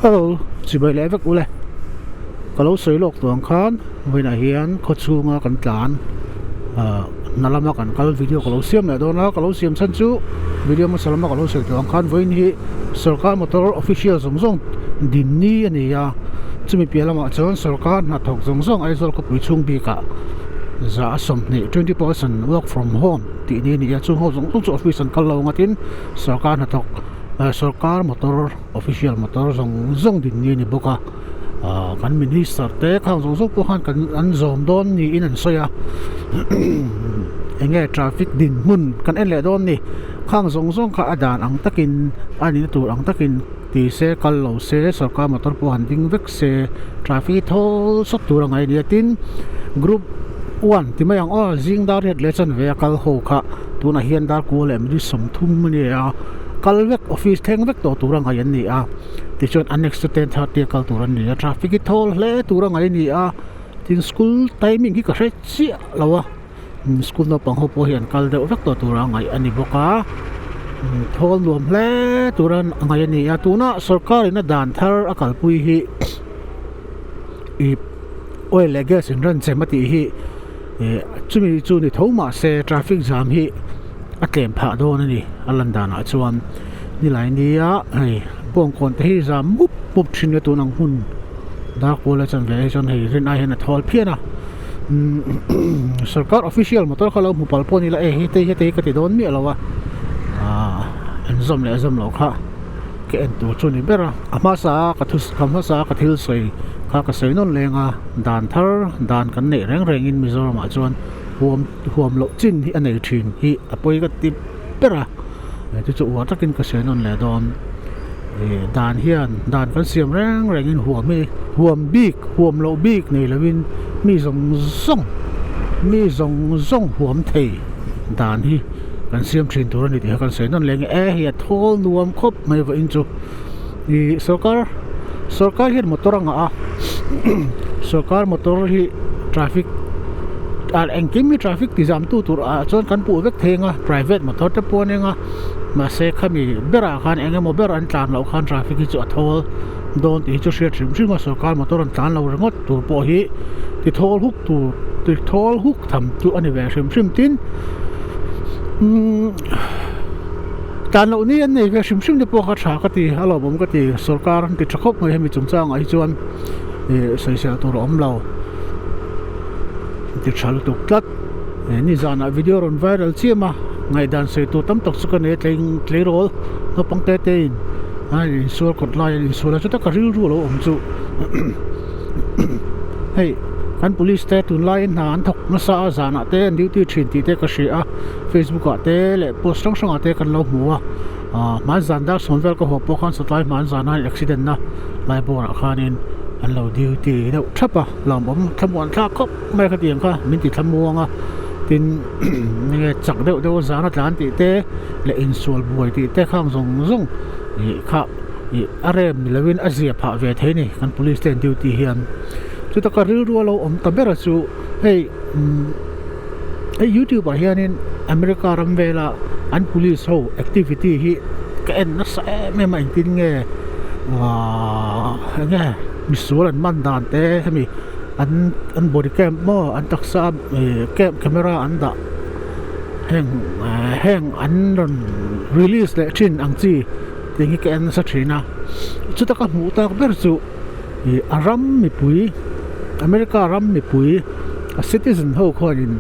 Hello, chỉ bởi lẽ vắc ule. Kalau soi lok tuang khan, với nãy hiền có chu nga kan tlan. Nalama kan kal video kalau siam le don la kalau siam san chu video ma salama kalau soi tuang khan với ni Sorkar motor official zong din ni ani ya. Chumi piala ma chon Sorkar na thok zong ai zol ko pui chung bi ka. Za som ni 20% work from home ti ni ya chung ho zong chu office an kal lo ngatin Sorkar na thok Sorkar motor official motor zong din ni boka kan minister te khang zong po khan kan an zom don ni in an soya enge traffic din mun kan ele don ni khang zong kha adan ang takin ani tur ang takin ti se kal lo se Sorkar motor po han ding vek se traffic thol sot tur ang idea tin group 1 ti mayang all jing dar het lesson vehicle ho kha tu na hian dar ko lem ri som thum ni a kalvek office theng vek to turang ai ni a ti chon annex to 10:30 kal turan ni traffic ki thol hle turang ai ni a tin school timing ki ka hre chi lawa school no pang ho po hian kal de vek to turang ai ani boka thol lom hle turan ngai ni a tuna Sorkar ina dan thar akal pui hi i oil gas in ran chemati hi chumi chu ni thoma se traffic jam hi atlem pha don ani alandana chuan ni lai ni a ai bong kon te hi jam mup thin tu nang hun da ko la chan ve chon hei rin ai hen thol phiana Sorkar official motor khala mu pal poni la hi te ka ti don mi alawa an zom le zom lo kha ke en tu chu ni bera ama sa ka thus kama sa ka thil sei kha ka sei non lenga dan thar dan kan ne reng in mizoram a chuan huam lo chin hi anei thin hi apoi ka ti pera tu chu wa takin ka sei non le don dan hian dan kan siam reng in huam big huam lo big nei lawin mi zong huam thei dan hi kan siam thin tur ni ti kan sei non leng hi thol nuam khop mai va in chu i Sorkar hi motor anga Sorkar motor hi traffic al engkim traffic ti jam tu tur a chon kan pu vek thenga private motor te ponenga ma se khami bera khan enge mo ber an tlan lo khan traffic hi chu athol don ti chu share trim Sorkar motor an tlan lo rengot tur po hi ti thol huk tham tu ani ve trim tin tan lo ni an nei ve shim de po kha tha ka ti alo bom ka ti Sorkar ti thakop ngai hemi chungchang ai chuan sei sia tur om lo ti chal tu tlat ni zana video ron viral chima ngai dan sei tu tam tok suka ne tlei rol no pangte te in ai sur kot lai in sur la chu ta ka ri ru lo om chu hey kan police te tun lai na an thok na sa zana te duty thin ti te ka shia Facebook a te le post song ate kan lo muwa man zan da sonvel ko hopo khan satlai man zana accident na lai bor khanin an lo duty no thapa lam bom thamwan tha khop mai ka tiang kha min ti thamuanga tin nge chak deuh zana tlan ti te le insul buai ti te khang zong i kha i arem lewin azia pha ve the ni kan police ten duty hian chu ta ka ri ru lo om ta bera chu hey YouTube a hianin America ram vela an police ho activity hi ka en na sa me ma tin nge misur an man dan te hemi an body cam mo an taksa camera an da heng an ron release le chin ang chi tingi ka en sa thina chu ta ka mu ta ber chu aram mi pui America ram mi pui a citizen ho khonin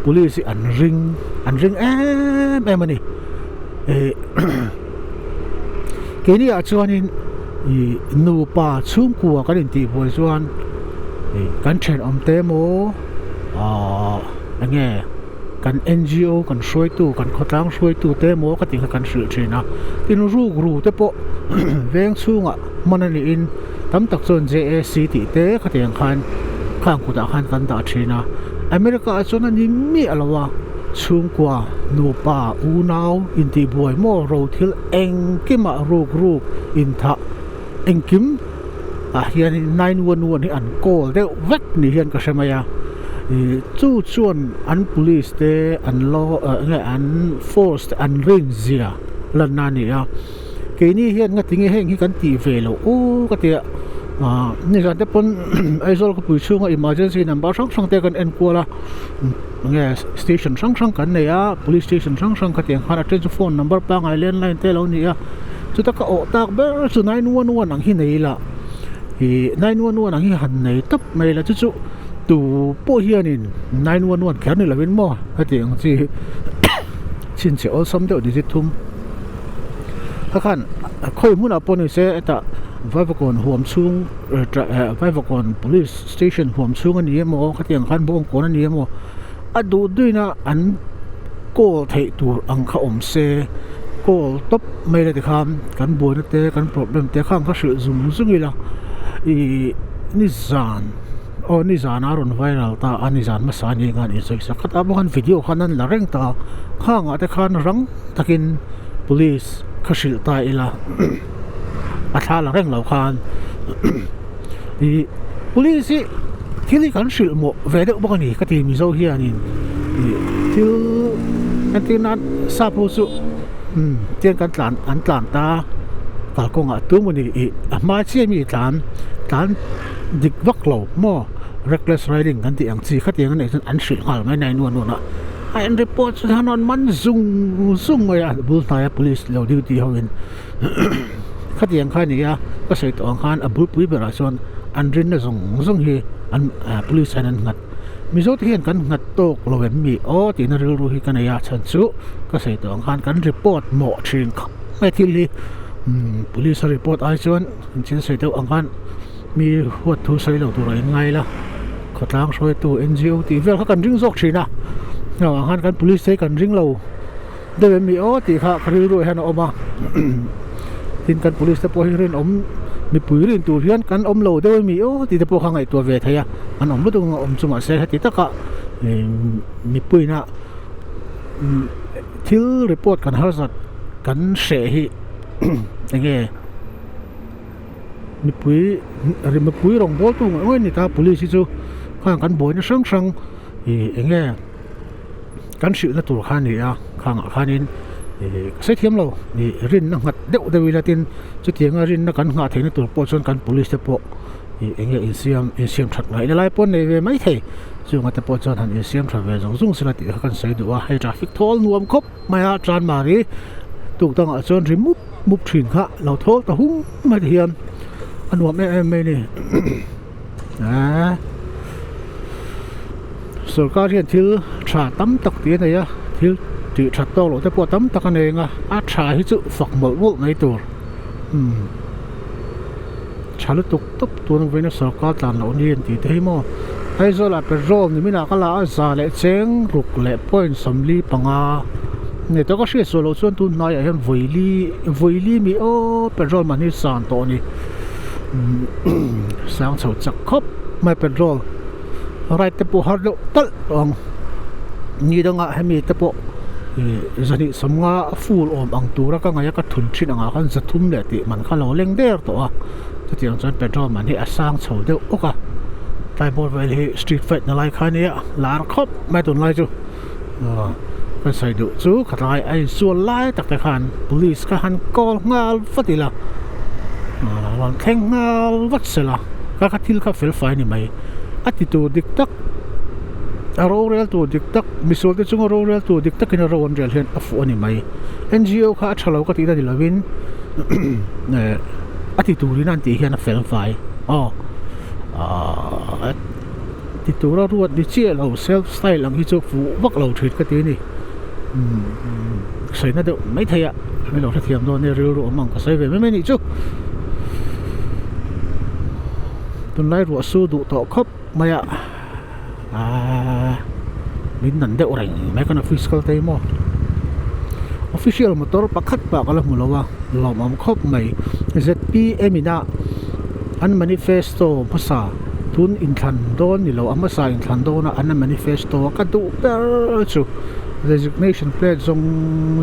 police an ring em ani keni a chuanin nu pa chung kwa kan in ti boi chuan kan then om te mo ange kan NGO kan shroi tu kan khotang shroi tu te mo ka ti kan sil thina tin ru te po veng chunga manani in tam tak chon JAC ti te ka tiang khan khang ku da khan kan da thina America chona ni mi alawa chung kwa nu pa u naw in ti boi mo ro thil eng kima ru in tha eng kim a hian 911 hi an call de vek ni hian ka semaya chu chuan an police te an law nge an force an ring zia lan na ni a cái này hiện ngay tiếng heng hi kan ti ve lo o ka tia ni ran te pon aizol ko pui chunga emergency number sang te kan en kola nge station sang kan nei a police station sang ka tiang khana telephone number pa ngai landline te lo ni a chu ta ka o tak ber chu 911 ang hi nei la hi 911 ang hi han nei tap mai la chu tu po hianin 911 khan ni lovin mo ka tiang chi chin che all some de digit thum khan khoi mun a pon se ta vai vakon huam chung vai vakon police station huam chung ani emo ka tiang khan bong kon ani emo adu duina an call thei tur ang kha om se call top mai la kham kan boina te kan problem te khang kha shu zum zungila I nizan nizan aron viral ta anizan masani ngan I sa kata bukan video kanan lareng ta khang ate khan rang takin police khashil ta ila atha lareng lo khan I police thili kan shil mo vede ubani ka ti mi zo hianin til antinan sapusu tian kan tlan ta kalkonga tumuni ma che mi tlan dik vak lo mo reckless riding kan ti ang chi khatiang an an shil ngal mai nai nuan nuan a an report hanon man zung ya bul ta ya police lo duty hawin khatiang khan ya ka sei to ang khan abul pui bera son an rin na zung hi an police an ngat mi zo hian kan ngat tok lo em mi o ti na ril ru hi kan ya chan chu ka sei to ang khan kan report mo thin kha mai thil hi police report ai chuan chin sei to ang khan mi huat thu sei lo tu rai ngai la khotlang soi tu NGO ti vel kha kan ring zok thina ang khan kan police sei kan ring lo de mi o ti kha khri ru han oma tin kan police te po hi rin om mi pui rin tu hian kan om lo de mi o ti te po kha ngai tu ve thaya an om lu tu om chuma se hati taka mi pui na thil report kan hazat kan she hi enge mi pui rong bol tu ngoi ni ta police chu khang kan boi na sang enge kan shi na tur khan ni a khang khanin se thiam lo ni rin na ngat deuh de wilatin chu tianga rin na kan nga theina tur po chon kan police te po enge insiam that ngai lai pon nei ve mai thei chu ngata po chon han insiam that ve zung sila ti kan sei du a hai traffic thol nuam khop mai a tran mari tuk tang a chon remove muk thin kha lo thol ta hung ma hiam anuam em mai ni Sorkar hian thil tha tam tak ti nei a thil ti tha to lo te po tam tak anei nga a tha hi chu fak mol ngai tur chalu tuk top tur veina Sorkar tan lo ni ti te mo ai zo la petrol ni mina kala a za le cheng ruk le point samli panga ne to ka she solo chon tu nai a hian voili mi o petrol man hi san to ni sang chho chak khop mai petrol right te po har lo tal ong ni danga hemi te po zani samnga full om ang tura ka ngaya ka thun thin anga kan zathum le ti man kha lo leng der to a tiang chan petrol man hi asang chho de oka tai bor vel hi street fight na lai kha ni a lar khop mai ton lai chu kan sai du chu khatai ai su lai tak ta khan police ka han call ngal fatila wan theng ngal wat sela ka thil kha fel fai ni mai attitude dik tak rorel tu dik tak misol te chung rorel tu dik tak in ron rel hen afu ani mai NGO kha thalo ka ti da dilawin attitude nan ti hian a fel fai attitude ruat di che lo self style ang hi chu fu vak lo thrit ka ti ni sai na do mai thaya mai lo thiam do ne ru mang ka sai ve mai ni chu tun lai ru su du to khop maya min nan de orang mai kana fiscal tay mo official motor pakhat pa kala mulawa lomam khop mai ZPM ina an manifesto pasa tun in than don ni lo amasa in than don an manifesto ka du per chu resignation pledge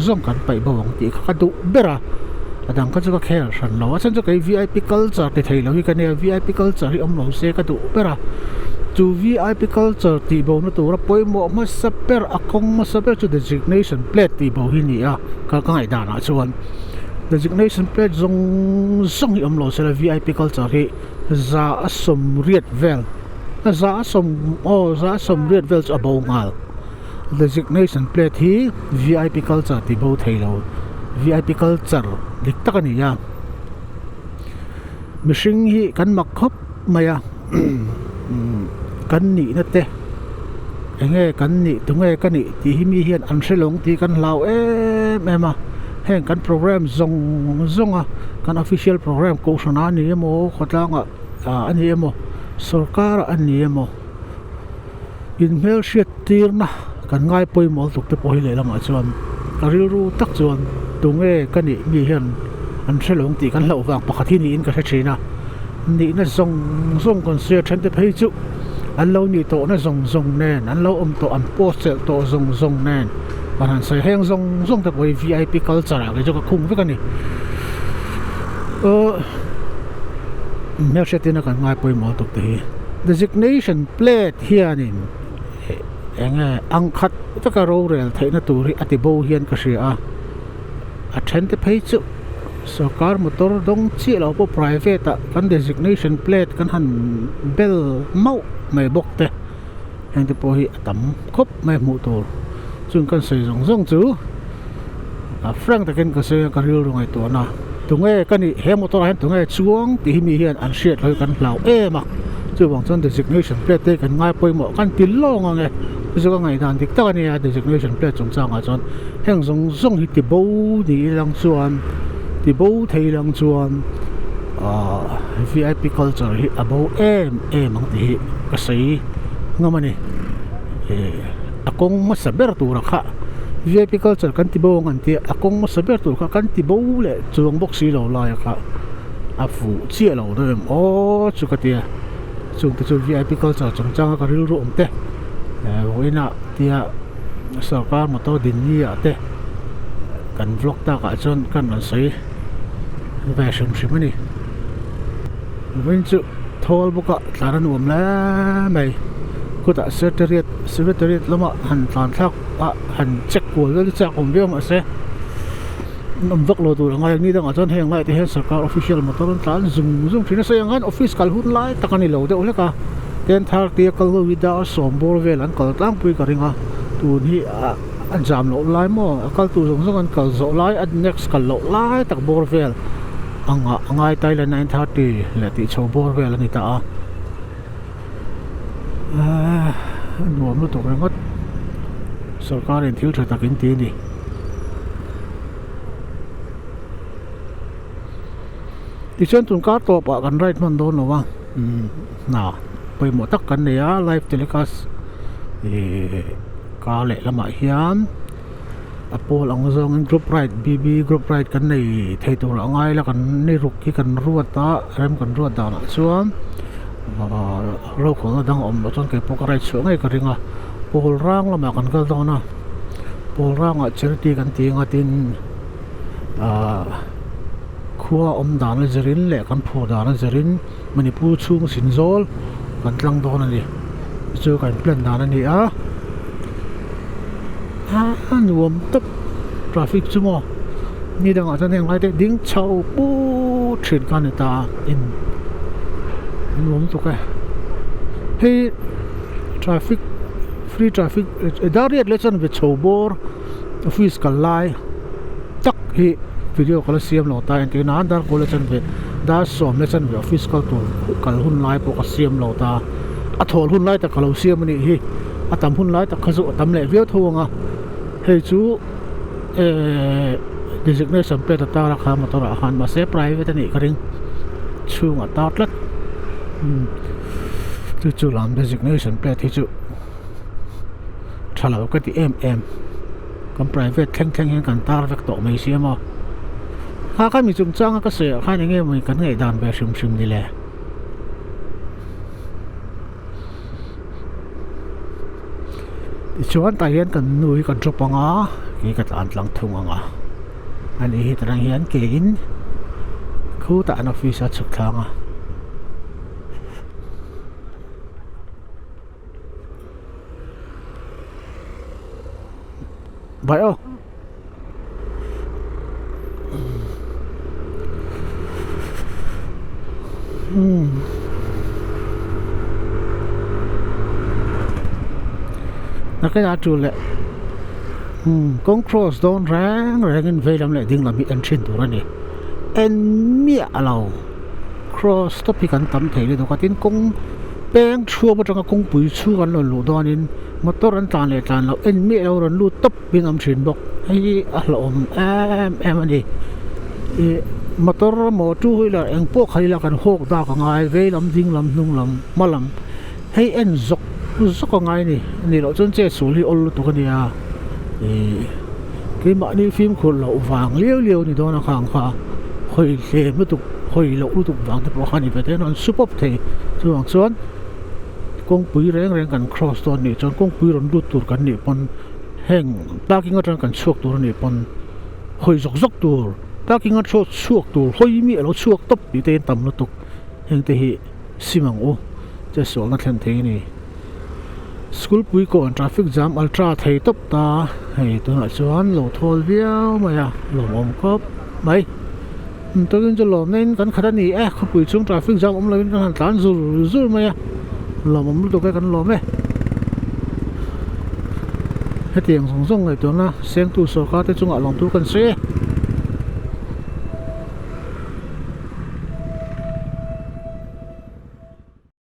zong kan pai bawang ti ka du bera adang ka chu ka kher san lo chan chu kai VIP culture te thei lo hi ka ne VIP culture hi om lo se ka du bera chu VIP culture ti bo na tu ra poi mo ma saper akong ma saper chu designation plate ti bo hi ni a ka ngai da na chuan designation plate zong hi amlo sela VIP culture hi za asom riat vel za asom riat vel abo ngal designation plate hi VIP culture ti bo thailo VIP culture dik takani ya mishing hi kan makhop maya kan ni na te enge kan ni tunge kan ni ti hi mi hian an shelong ti kan lau mema heng kan program zonga kan official program ko sana ni mo khotanga ani mo Sorkar ani mo in mail sheet tirna kan ngai poi mol tuk te poi le lama chuan karil ru tak chuan tunge kan ni mi hian an shelong ti kan lau wang pakhathi ni in ka thina ni na zong kon se thante phei chu an lo ni to na zong nen an lo to an post to zong nen paran sai heng zong ta poi VIP culture ga jo ka khung ve kan ni mail sheet na kan ngai poi mol tuk te designation plate hianin enge angkhat taka ro rel theina turi atibo hian ka ria a thente phei chu Sorkar motor dong chi lo po private kan designation plate kan han bel mau mai bok te heng te po hi atam khop mai mu tur chung kan sei zong chu a frank ta ken ka se ka ril ro ngai to na tunge kan ni he motor han tunge chuang ti mi hian an shet loi kan lau ma chu bang chon designation plate te kan ngai poi mo kan til long ange chu ka ngai dan dik ta ni a designation plate chung chang a chon heng zong hi ti bo ni lang chuan ti bo thei lang chuan VIP culture hi abo ang ti ka sei ngamani akong masaber tu rakha VIP culture kan ti bo ngan ti akong masaber tu ka kan ti bo le chuang box si lo la ka afu chi lo dem chu ka ti chung te chu VIP culture chung chang ka ril ro te hoina tia Sorkar mo to din ni ate kan vlog ta ka chon kan an sei ve shim ni vin chu thol buka tlaran um la mai ko ta secretariat lama han tlan thak han check ko le cha kom biam ase nam vak lo tu ngai ni dang a chon heng lai te he Sorkar official motor tlan zum thina se angan office kal hun lai takani lo de ole ka ten thar ti kal lo wida sombor vel an kal tlang pui ka ringa tu ni an jam lo lai mo kal tu zong an kal zo lai at next kal lo lai tak bor vel angai Thailand 930 le ti chho bor vel ani ta nuam lu to ngot Sorkar in thil tha takin ti ni ti chen tun ka to pa kan right man don lo wa na poi mo tak kan ne ya live telecast ka le lama hian apol ang zong in group right BB group right kan nei thei tur angai la kan ni ruk ki kan ruat ta rem kan ruat da na chuan ro ko na dang om lo chon ke pok right chu ngai ka ringa pol rang lama kan kal do na pol rang a charity kan ti nga tin khua om dan le zerin le kan pho dan le zerin manipur chung sinzol kan tlang do na ni chu kan plan dan ni nuam tak traffic chumo ni dang a chan heng lai te ding chau pu thin kan ta in nuam to ka hey traffic free traffic dariat le chan ve chho bor office kal lai tak hi video kala siam lo ta en na dar ko le chan ve da som le chan ve office kal hun lai po ka siam lo ta a thol hun lai ta kalo siam ni hi atam hun lai ta khazu atam le veo thonga hei chu designation plate ta ra kha motor a han ma se private ni karing chunga ta tlat chu lam designation plate hi chu thalo ka ti kan private theng hen kan tar vek to mai siama ka mi chung chang ka se kha ni nge mai kan ngai dan be shim ni le chuan ta hian kan nui kan drop anga ki ka tlan tlang thung anga ani hi tarang hian ke in khu ta an office a chuk thanga bai na cái nào chú lệ con cross don rang in về làm lại đinh làm bị ăn trên tủ ra nè en mía lâu cross top hikan tam thei le do ka tin kong peng chua ba tanga kong pui chu kan lo lu don in motor an tan le tan lo en mía lo ron lu top bing am thin bok ai a lo em ani e motor mo tu hui la eng po khai la kan hok da ka ngai ve lam ding lam nung lam malam hei en zok ngai ni lo chon che su li ol tu ka nia cái mã đi phim khổ lậu vàng liêu thì đó là hàng khá hồi lệ mới tục hồi lậu tục vàng thì bỏ khăn thì phải thế nó super thế chứ hàng xuân công quý rèn cần cross to này cho công quý rồi đút tụt cần này pon heng ta kinh ngắt cần suộc tụt này pon hồi dọc tụt ta kinh ngắt suộc tụt hồi mi nó suộc tấp bị tên tầm nó tục heng thì xi măng ôจะสวนนักเรียนที่นี่สกูลปุยก่อนทราฟิกจามอัลตร้าไทยตบตาให้ตัวหน่อยชวนโหลทอลเวียวมาอ่ะโหลอมครบไหมตัวนี้จะโหลเน้นกันขนาดนี้เขาปุยช่วงทราฟิกจามอมเลยกันหันตานซูมาอ่ะโหลอมตัวกันโหลไหมให้เตียงส่งไอ้ตัวน่ะเสียงตู้โซคาที่จงอ่ะลองตู้กันซิ